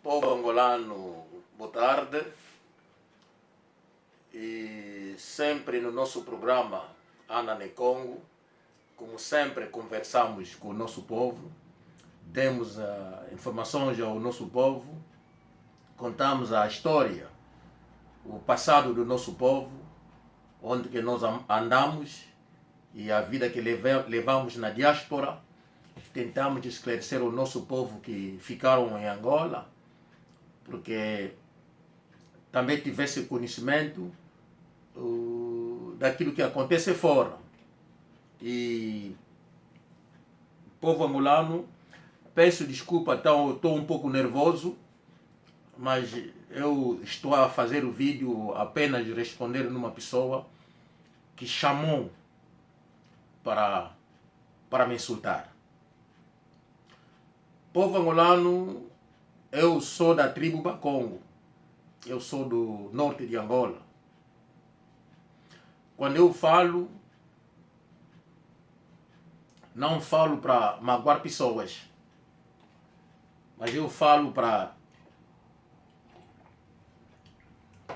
Povo angolano, boa tarde. E sempre no nosso programa Ana no Congo, como sempre conversamos com o nosso povo, demos informações ao nosso povo, contamos a história, o passado do nosso povo, onde que nós andamos e a vida que levamos na diáspora. Tentamos esclarecer o nosso povo que ficaram em Angola, porque também tivesse conhecimento daquilo que acontece fora. E povo angolano, peço desculpa, estou um pouco nervoso, mas eu estou a fazer o vídeo apenas responder numa pessoa que chamou para me insultar. Povo angolano, eu sou da tribo Bakongo, eu sou do norte de Angola. Quando eu falo, não falo para magoar pessoas, mas eu falo para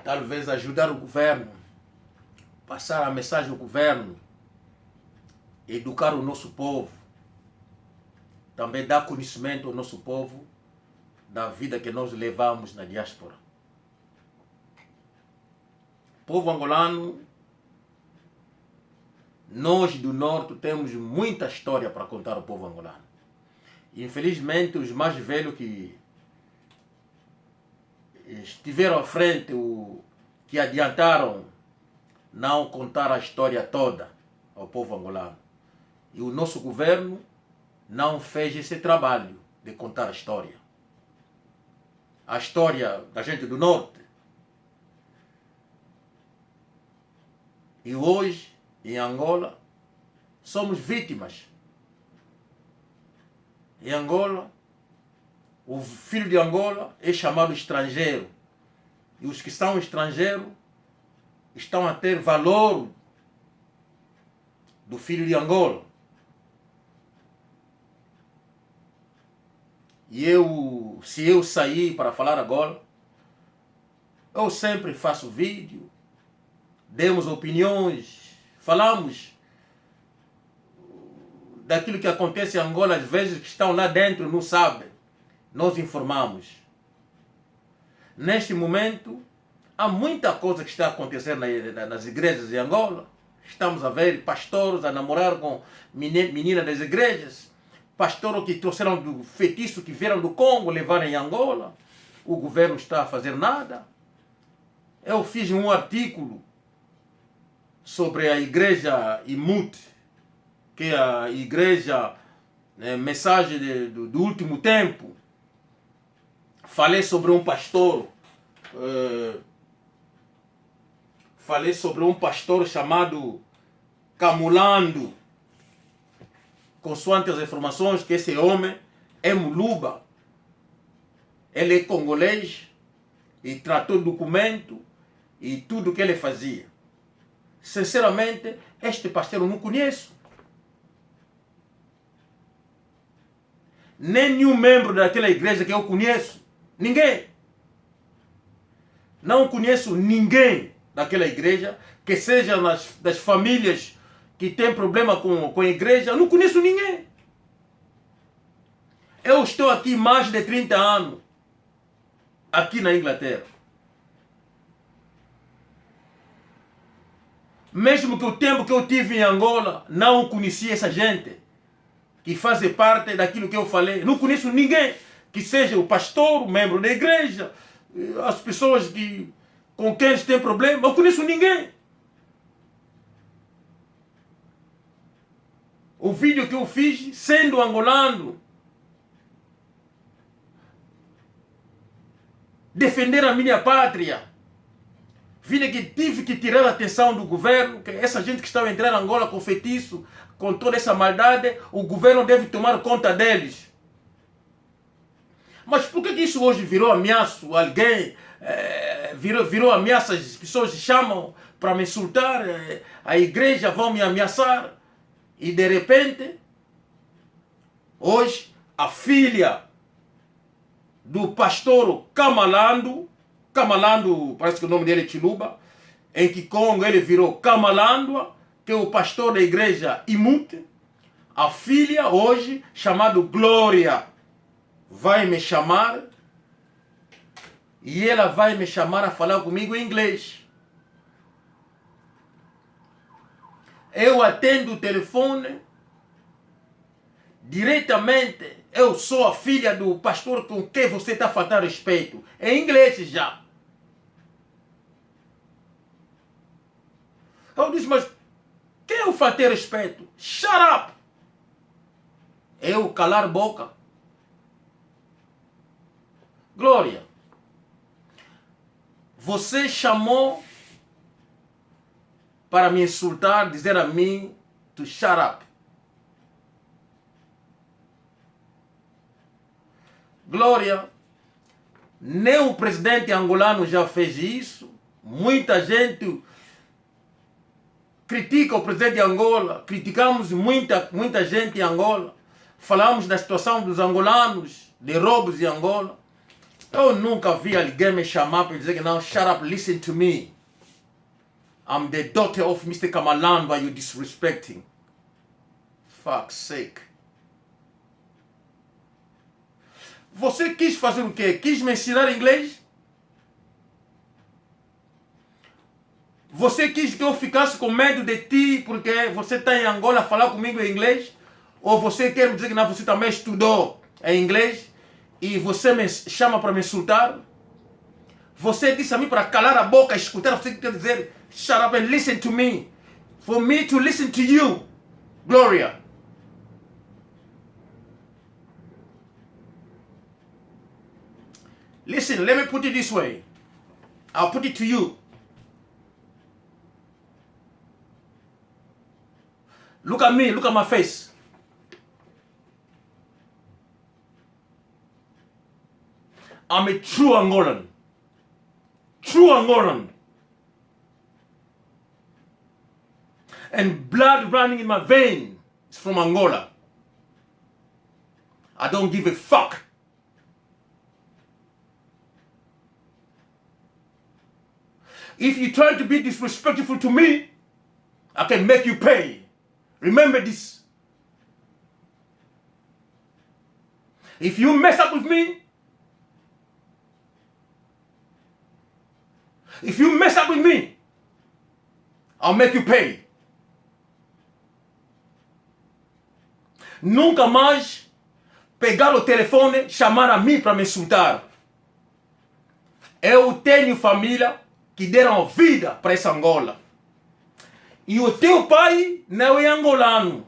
talvez ajudar o governo, passar a mensagem ao governo, educar o nosso povo, também dar conhecimento ao nosso povo da vida que nós levamos na diáspora. Povo angolano, nós do norte temos muita história para contar ao povo angolano. Infelizmente, os mais velhos que estiveram à frente, que adiantaram, não contar a história toda ao povo angolano. E o nosso governo não fez esse trabalho de contar a história. A história da gente do norte. E hoje, em Angola, somos vítimas. Em Angola, o filho de Angola é chamado estrangeiro. E os que são estrangeiros estão a ter valor do filho de Angola. E se eu sair para falar agora, eu sempre faço vídeo, demos opiniões, falamos daquilo que acontece em Angola, às vezes que estão lá dentro não sabem, nós informamos. Neste momento, há muita coisa que está acontecendo nas igrejas de Angola. Estamos a ver pastores a namorar com meninas das igrejas, pastores que trouxeram do feitiço, que vieram do Congo, levaram em Angola. O governo está a fazer nada. Eu fiz um artigo sobre a igreja Imut, que é a igreja mensagem do último tempo. Falei sobre um pastor, chamado Camulando, consoante as informações que esse homem é Muluba, ele é congolês e tratou documento e tudo que ele fazia. Sinceramente, este pastor eu não conheço. Nenhum membro daquela igreja que eu conheço. Ninguém. Não conheço ninguém daquela igreja que seja das famílias que tem problema com a igreja. Eu não conheço ninguém. Eu estou aqui mais de 30 anos. Aqui na Inglaterra. Mesmo que o tempo que eu tive em Angola, não conhecia essa gente que faz parte daquilo que eu falei. Não conheço ninguém que seja o pastor, o membro da igreja, as pessoas com quem eles têm problema. Eu conheço ninguém. O vídeo que eu fiz, sendo angolano, defender a minha pátria, vida que tive que tirar a atenção do governo, que essa gente que está a entrar em Angola com feitiço, com toda essa maldade, o governo deve tomar conta deles. Mas por que isso hoje virou ameaça? Alguém virou ameaça, as pessoas chamam para me insultar, a igreja vão me ameaçar. E de repente, hoje, a filha do pastor Camalando. Camalando, parece que o nome dele é Chiluba. Em Kikongo ele virou Kamalandwa, que é o pastor da igreja Imute. A filha hoje, chamada Glória, vai me chamar. E ela vai me chamar a falar comigo em inglês. Eu atendo o telefone. Diretamente, eu sou a filha do pastor com quem você está faltando respeito. Em inglês já. Eu disse, mas quem eu faltei respeito? Shut up! Eu calar a boca. Glória, você chamou para me insultar, dizer a mim to shut up. Glória, nem o presidente angolano já fez isso. Muita gente critica o presidente de Angola, criticamos muita gente em Angola, falamos da situação dos angolanos, de roubos em Angola. Eu nunca vi alguém me chamar para dizer que não, shut up, listen to me. I'm the daughter of Mr. Kamalandwa, you disrespecting. Fuck's sake. Você quis fazer o quê? Quis me ensinar inglês? Você quis que eu ficasse com medo de ti porque você está em Angola a falar comigo em inglês? Ou você quer me dizer que não, você também estudou em inglês e você me chama para me insultar? Você disse a mim para calar a boca e escutar. Você quer dizer, shut up and listen to me. For me to listen to you. Glória. Listen, let me put it this way. I'll put it to you. Look at me, look at my face. I'm a true Angolan. True Angolan. And blood running in my vein is from Angola. I don't give a fuck. If you try to be disrespectful to me, I can make you pay. Remember this. If you mess up with me, I'll make you pay. Nunca mais pegar o telefone, chamar a mim para me insultar. Eu tenho família que deram vida para essa Angola. E o teu pai não é angolano.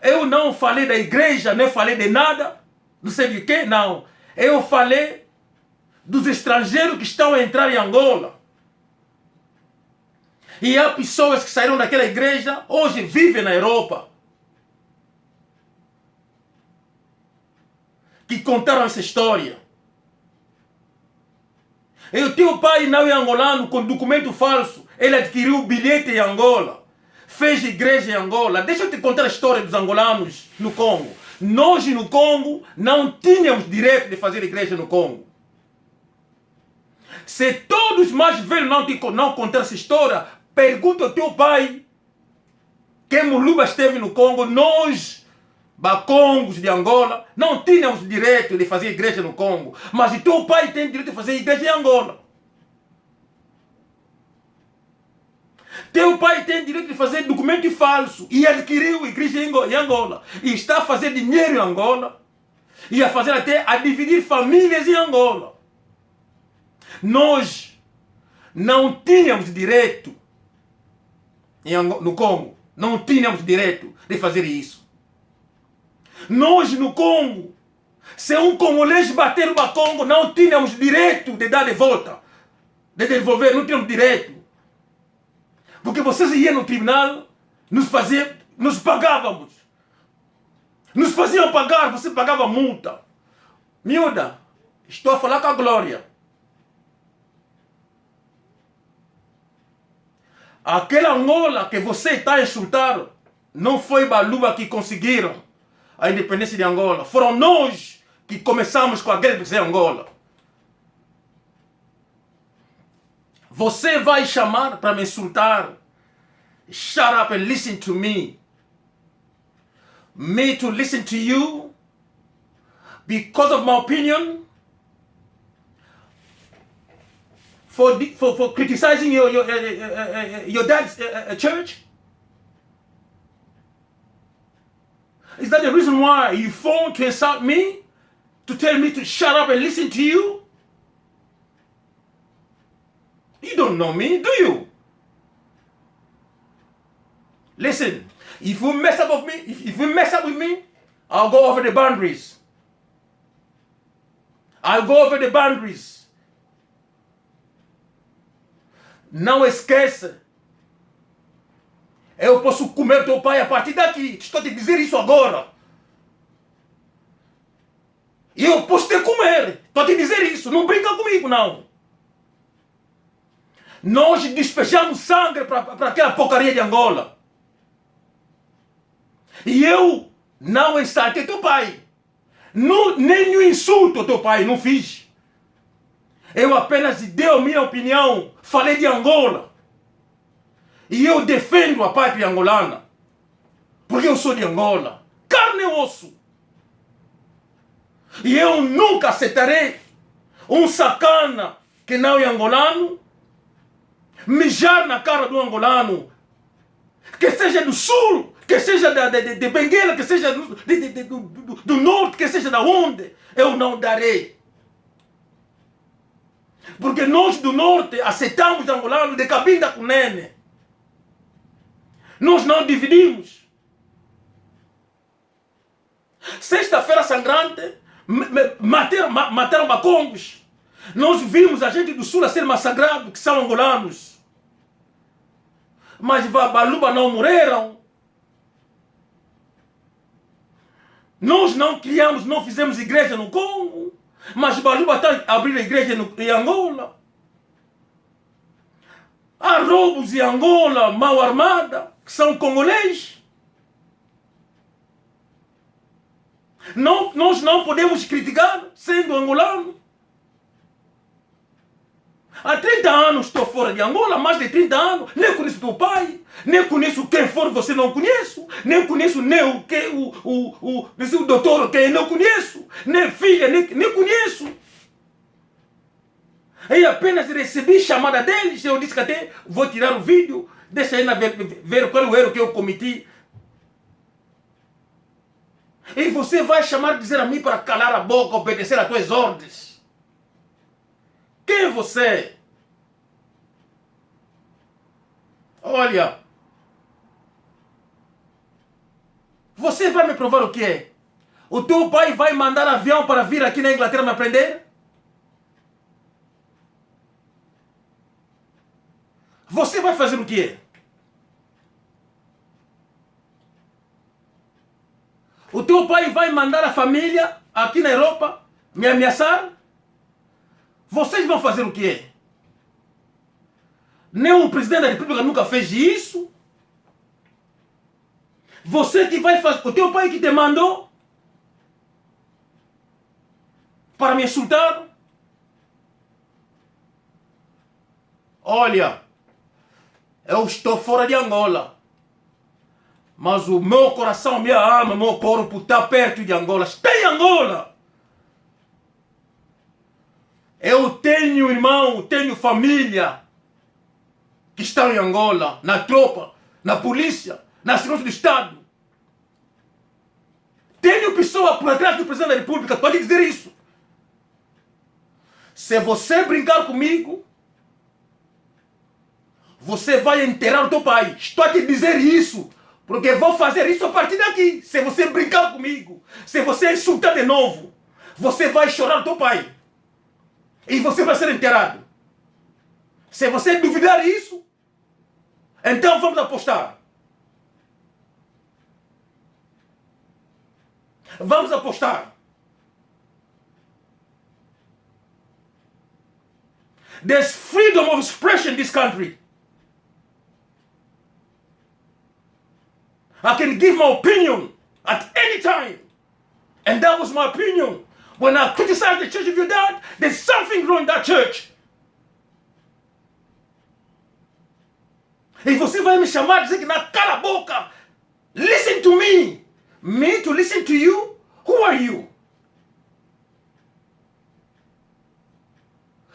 Eu não falei da igreja, nem falei de nada, não sei de quê, não. Eu falei dos estrangeiros que estão a entrar em Angola. E há pessoas que saíram daquela igreja, hoje vivem na Europa. Que contaram essa história. E o teu pai não é angolano com documento falso. Ele adquiriu o bilhete em Angola. Fez igreja em Angola. Deixa eu te contar a história dos angolanos no Congo. Nós no Congo não tínhamos direito de fazer igreja no Congo. Se todos mais velhos não contar essa história, pergunta ao teu pai que Muluba esteve no Congo. Nós, bacongos de Angola, não tínhamos direito de fazer igreja no Congo. Mas o teu pai tem direito de fazer igreja em Angola. Teu pai tem direito de fazer documento falso e adquiriu igreja em Angola. E está a fazer dinheiro em Angola. E a fazer até a dividir famílias em Angola. Nós não tínhamos direito no Congo. Não tínhamos direito de fazer isso. Nós no Congo, se um congolês bater no Congo, não tínhamos direito de dar de volta. De devolver, não tínhamos direito. Porque vocês iam no tribunal, nos pagávamos. Nos faziam pagar, você pagava multa. Miúda, estou a falar com a Glória. Aquela Angola que você está a insultar, não foi Baluba que conseguiram a independência de Angola. Foram nós que começamos com a guerra de Angola. Você vai chamar para me insultar? Shut up and listen to me. Me to listen to you because of my opinion? For criticizing your dad's church? Is that the reason why you phone to insult me? To tell me to shut up and listen to you? You don't know me, do you? Listen, if you mess up with me, if you mess up with me, I'll go over the boundaries. I'll go over the boundaries. Não esqueça. Eu posso comer teu pai a partir daqui. Estou a te dizer isso agora. Eu posso te comer. Estou a te dizer isso. Não brinca comigo, não. Nós despejamos sangue para aquela porcaria de Angola. E eu não insultei teu pai. Nem o insulto ao teu pai, não fiz. Eu apenas dei a minha opinião. Falei de Angola. E eu defendo a pátria angolana. Porque eu sou de Angola. Carne e osso. E eu nunca aceitarei um sacana que não é angolano mijar na cara do angolano. Que seja do sul, que seja de Benguela, que seja do norte, que seja da onde. Eu não darei. Porque nós do norte aceitamos angolano de cabinda com nene. Nós não dividimos. Sexta-feira sangrante, mataram macongos. Nós vimos a gente do sul a ser massacrado, que são angolanos. Mas Baluba não morreram. Nós não criamos, não fizemos igreja no Congo. Mas Baluba está a abrir a igreja em Angola. Há roubos em Angola, mal armada, que são congolês. Nós não podemos criticar sendo angolano. Há 30 anos estou fora de Angola, mais de 30 anos. Nem conheço teu pai, nem conheço quem for você não conheço, nem conheço nem o doutor que eu não conheço, nem filha, nem conheço. Aí apenas recebi chamada deles, eu disse que até vou tirar o vídeo, deixa aí ver qual é o erro que eu cometi. E você vai chamar, dizer a mim para calar a boca, obedecer às tuas ordens. Quem é você? Olha, você vai me provar o quê? O teu pai vai mandar avião para vir aqui na Inglaterra me aprender? Você vai fazer o quê? O teu pai vai mandar a família aqui na Europa me ameaçar? Vocês vão fazer o quê? Nenhum presidente da República nunca fez isso. Você que vai fazer... O teu pai que te mandou para me insultar? Olha, eu estou fora de Angola. Mas o meu coração, minha alma, meu corpo está perto de Angola. Está em Angola. Eu tenho irmão, tenho família que estão em Angola, na tropa, na polícia, na segurança do Estado. Tenho pessoa por trás do presidente da República, pode dizer isso. Se você brincar comigo, você vai enterrar o teu pai. Estou a te dizer isso, porque vou fazer isso a partir daqui. Se você brincar comigo, se você insultar de novo, você vai chorar o teu pai. E você vai ser enterrado. Se você duvidar isso, então vamos apostar. Vamos apostar. There's freedom of expression in this country. I can give my opinion at any time. And that was my opinion. When I criticize the church of your dad, there's something wrong in that church. E você vai me chamar e dizer que não, cala a boca. Listen to me. Me to listen to you? Who are you?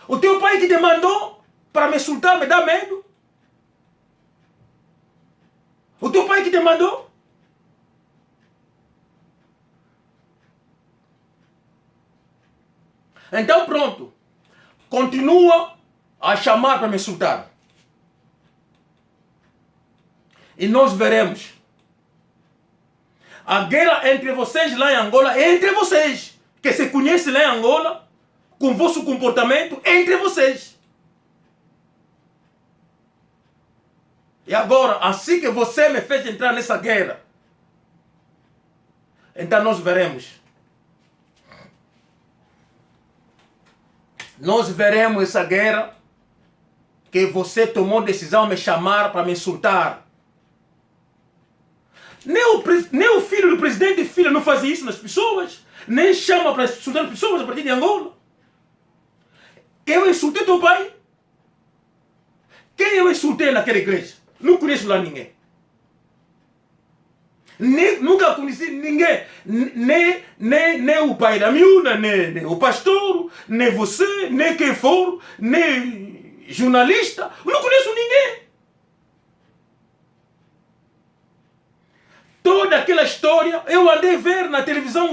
O teu pai que te mandou para me insultar, me dá medo? O teu pai que te mandou? Então pronto. Continua a chamar para me insultar. E nós veremos. A guerra entre vocês lá em Angola é entre vocês. Que se conhece lá em Angola, com o vosso comportamento, é entre vocês. E agora, assim que você me fez entrar nessa guerra, então nós veremos. Nós veremos essa guerra que você tomou decisão de me chamar para me insultar. Nem o filho do presidente filho não faz isso nas pessoas, nem chama para insultar as pessoas a partir de Angola. Eu insultei teu pai? Quem eu insultei naquela igreja? Não conheço lá ninguém. Nunca conheci ninguém. Nem o pai da miúda, nem o pastor, nem você, nem quem for, nem jornalista. Não conheço ninguém. Toda aquela história, eu andei ver na televisão,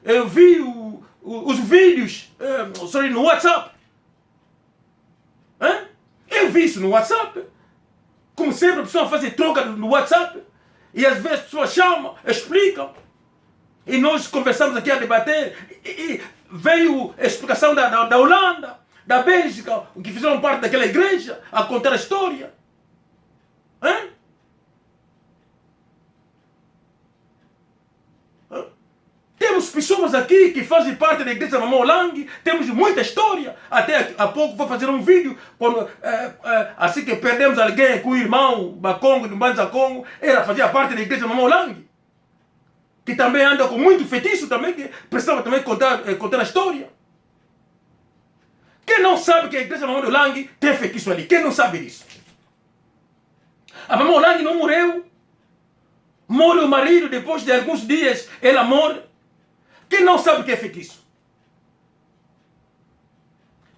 eu vi os vídeos no WhatsApp. Eu vi isso no WhatsApp. Como sempre, a pessoa faz troca no WhatsApp. E às vezes a pessoa chama, explicam. E nós conversamos aqui a debater. E veio a explicação da Holanda, da Bélgica, que fizeram parte daquela igreja, a contar a história. Temos pessoas aqui que fazem parte da igreja Mamão Lang, temos muita história. Até há pouco vou fazer um vídeo, quando, assim que perdemos alguém com o irmão Bakongo, do Banza Congo, fazia parte da igreja Mamão Lang, que também anda com muito feitiço, também, que precisava também contar a história. Quem não sabe que a igreja Mamão Lang tem feitiço ali? Quem não sabe disso? A Mamão Lang não morreu. Morre o marido, depois de alguns dias ela morre. Quem não sabe o que é feitiço?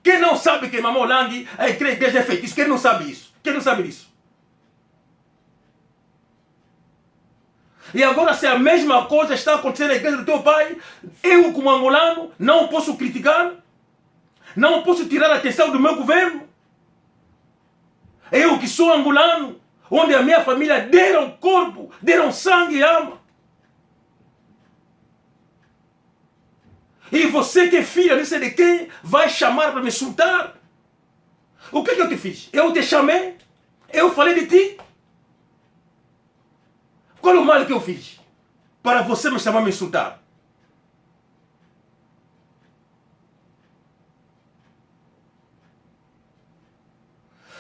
Quem não sabe que Mamão Lang, a igreja é feitiço? Quem não sabe isso? Quem não sabe disso? E agora, se a mesma coisa está acontecendo na igreja do teu pai, eu, como angolano, não posso criticar, não posso tirar a atenção do meu governo. Eu, que sou angolano, onde a minha família deram corpo, deram sangue e alma. E você que é filha, não sei de quem, vai chamar para me insultar. O que eu te fiz? Eu te chamei? Eu falei de ti? Qual é o mal que eu fiz para você me chamar para me insultar?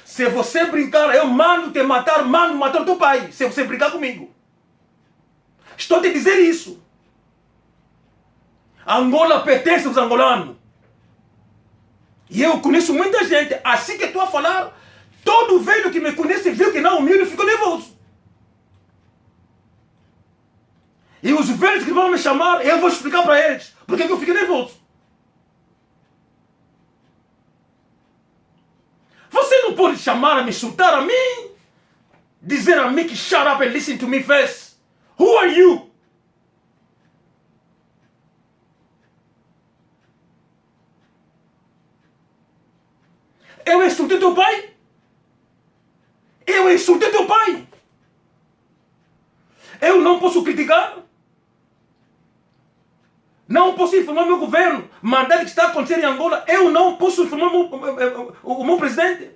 Se você brincar, eu mando te matar, mando matar teu pai. Se você brincar comigo. Estou a te dizer isso. Angola pertence aos angolanos. E eu conheço muita gente. Assim que estou a falar, todo velho que me conhece viu que não humilho, ficou nervoso. E os velhos que vão me chamar, eu vou explicar para eles porque eu fico nervoso. Você não pode chamar a me insultar a mim, dizer a mim que shut up and listen to me first. Who are you? Eu insultei teu pai? Eu insultei teu pai? Eu não posso criticar? Não posso informar meu governo, mandar o que está acontecendo em Angola. Eu não posso informar o meu presidente.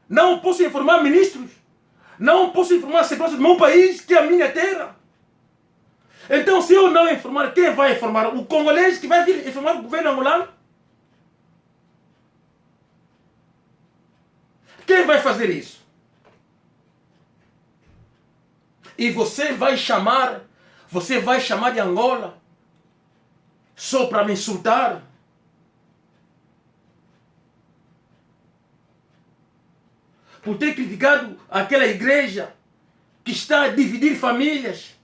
Não posso informar ministros. Não posso informar a segurança do meu país, que é a minha terra. Então, se eu não informar, quem vai informar? O congolês que vai vir informar o governo angolano? Quem vai fazer isso? E você vai chamar de Angola só para me insultar. Por ter criticado aquela igreja que está a dividir famílias.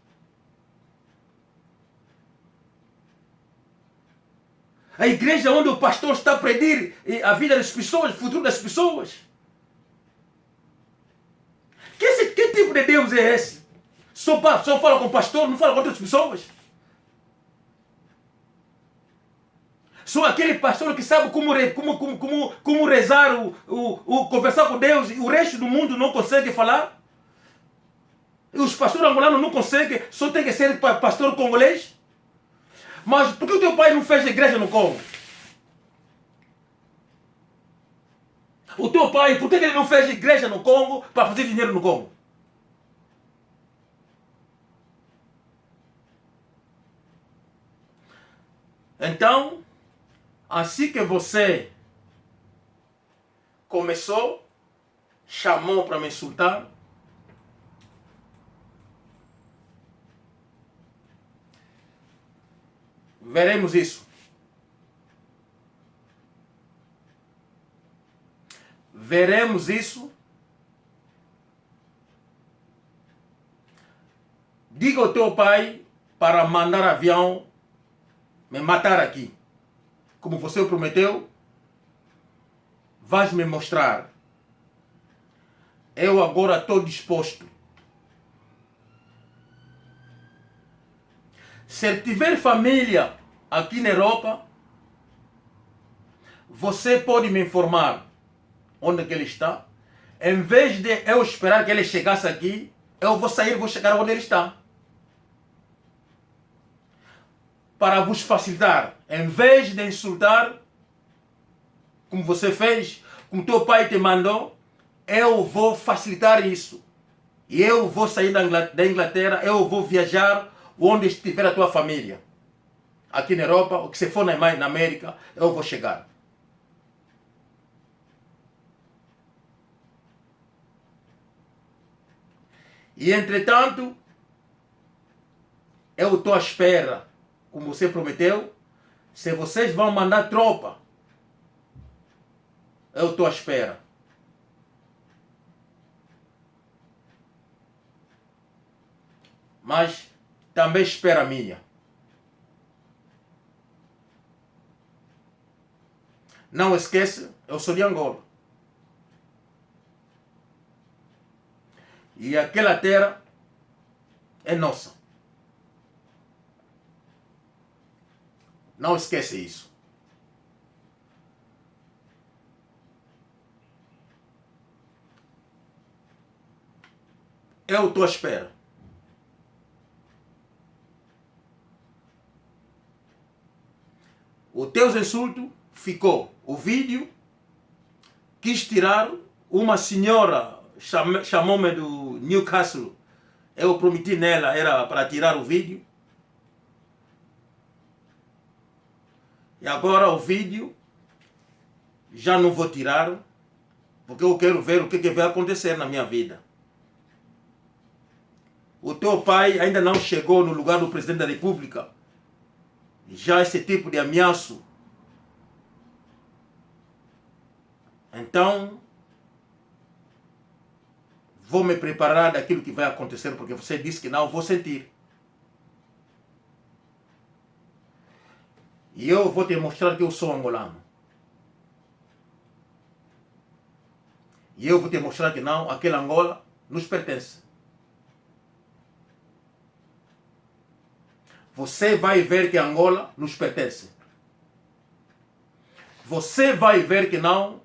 A igreja onde o pastor está a predir a vida das pessoas, o futuro das pessoas. Que tipo de Deus é esse? Só fala com o pastor, não fala com outras pessoas? Só aquele pastor que sabe como rezar, conversar com Deus, e o resto do mundo não consegue falar? E os pastores angolanos não conseguem, só tem que ser pastor congolês? Mas por que o teu pai não fez igreja no Congo? O teu pai, por que ele não fez igreja no Congo para fazer dinheiro no Congo? Então, assim que você começou, chamou para me insultar, veremos isso. Veremos isso. Diga ao teu pai para mandar avião me matar aqui. Como você prometeu, vais me mostrar. Eu agora estou disposto. Se tiver família aqui na Europa, você pode me informar onde que ele está. Em vez de eu esperar que ele chegasse aqui, eu vou sair, vou chegar onde ele está. Para vos facilitar, em vez de insultar, como você fez, como teu pai te mandou, eu vou facilitar isso. E eu vou sair da Inglaterra, eu vou viajar onde estiver a tua família. Aqui na Europa, ou que se for na América, eu vou chegar. E entretanto, eu estou à espera, como você prometeu, se vocês vão mandar tropa, eu estou à espera. Mas também espera a minha. Não esqueça, eu sou de Angola. E aquela terra é nossa. Não esqueça isso. Eu estou à espera. O teu insulto ficou. O vídeo quis tirar. Uma senhora chamou-me do Newcastle. Eu prometi nela, era para tirar o vídeo. E agora o vídeo já não vou tirar, porque eu quero ver o que vai acontecer na minha vida. O teu pai ainda não chegou no lugar do presidente da República. Já esse tipo de ameaço. Então, vou me preparar daquilo que vai acontecer, porque você disse que não, vou sentir. E eu vou te mostrar que eu sou angolano. E eu vou te mostrar que não, aquela Angola nos pertence. Você vai ver que Angola nos pertence. Você vai ver que não,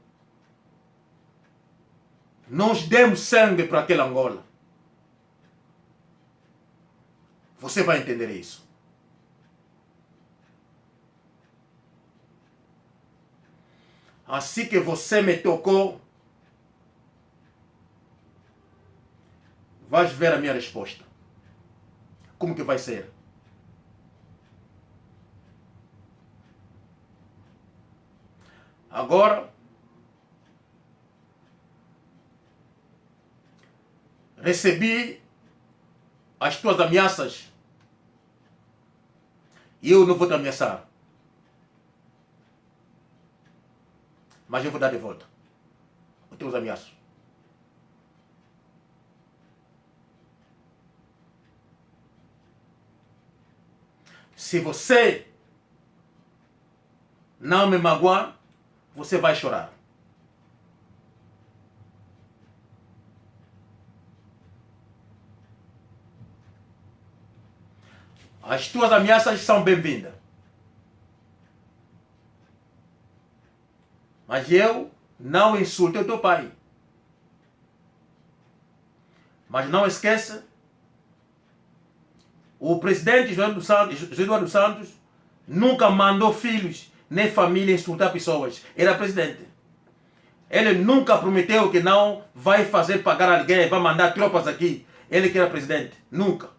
nós demos sangue para aquela Angola. Você vai entender isso. Assim que você me tocou, vais ver a minha resposta. Como que vai ser? Agora, recebi as tuas ameaças e eu não vou te ameaçar. mas eu vou dar de volta os teus ameaços. Se você não me magoar, você vai chorar. As tuas ameaças são bem-vindas. Mas eu não insultei o teu pai. Mas não esqueça, o presidente José Eduardo Santos nunca mandou filhos nem família insultar pessoas. Era presidente. Ele nunca prometeu que não vai fazer pagar alguém, vai mandar tropas aqui. Ele que era presidente. Nunca.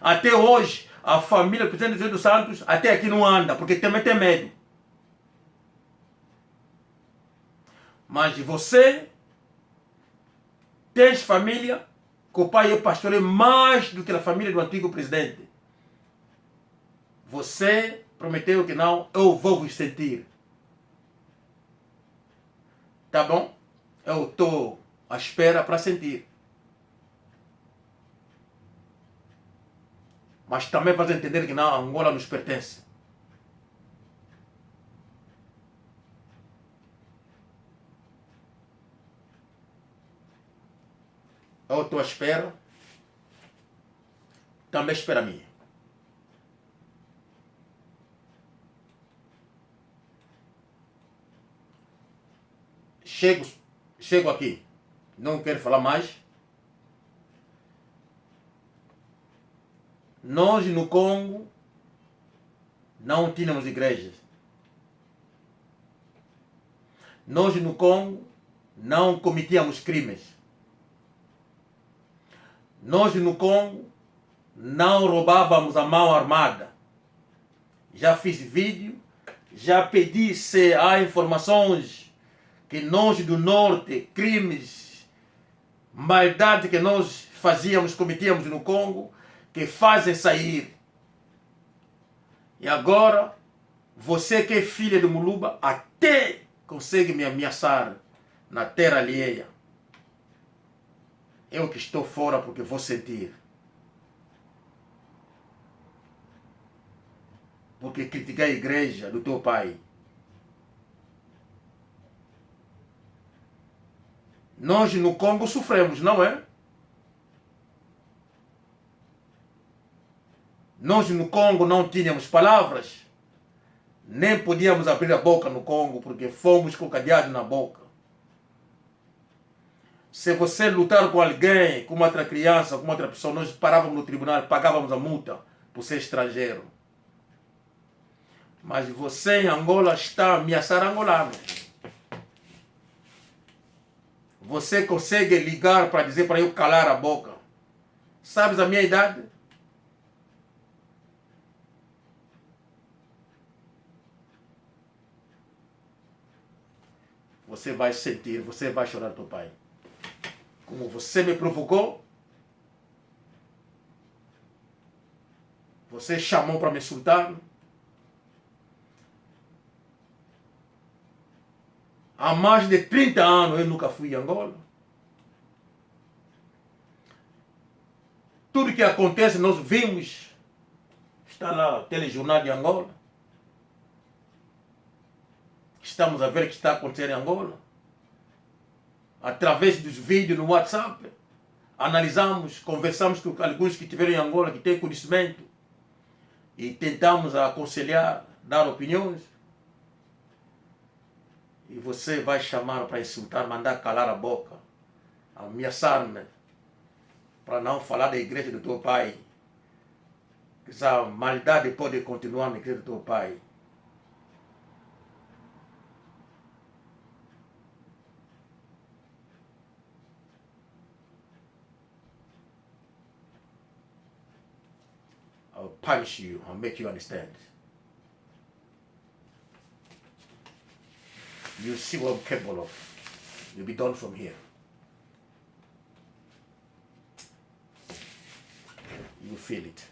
Até hoje, a família do presidente José dos Santos até aqui não anda, porque também tem medo. Mas você tens família que o pai é pastoreio mais do que a família do antigo presidente. Você prometeu que não, eu vou vos sentir. Tá bom? Eu estou à espera para sentir. Mas também vais entender que não, Angola nos pertence. Eu estou à espera. Também espera a mim. Chego aqui. Não quero falar mais. Nós no Congo não tínhamos igrejas. Nós no Congo não cometíamos crimes. Nós no Congo não roubávamos a mão armada. Já fiz vídeo, já pedi se há informações que nós do Norte, crimes, maldade que nós fazíamos, cometíamos no Congo, que fazem sair. E agora, você que é filha de Muluba, até consegue me ameaçar na terra alheia. Eu que estou fora porque vou sentir. Porque critiquei a igreja do teu pai. Nós no Congo sofremos, não é? Nós no Congo não tínhamos palavras. Nem podíamos abrir a boca no Congo porque fomos com cadeado na boca. Se você lutar com alguém, com uma outra criança, com uma outra pessoa, nós parávamos no tribunal, pagávamos a multa por ser estrangeiro. Mas você em Angola está a ameaçar angolanos. Você consegue ligar para dizer para eu calar a boca. Sabes a minha idade? Você vai sentir, você vai chorar teu pai. Como você me provocou, você chamou para me insultar. Há mais de 30 anos eu nunca fui a Angola. Tudo que acontece nós vimos. Está lá o telejornal de Angola. Estamos a ver o que está acontecendo em Angola. Através dos vídeos no WhatsApp, analisamos, conversamos com alguns que estiveram em Angola, que têm conhecimento, e tentamos aconselhar, dar opiniões. E você vai chamar para insultar, mandar calar a boca, ameaçar-me, para não falar da igreja do teu pai. Essa maldade pode continuar na igreja do teu pai. I'll punish you. I'll make you understand. You see what I'm capable of. You'll be done from here. You feel it.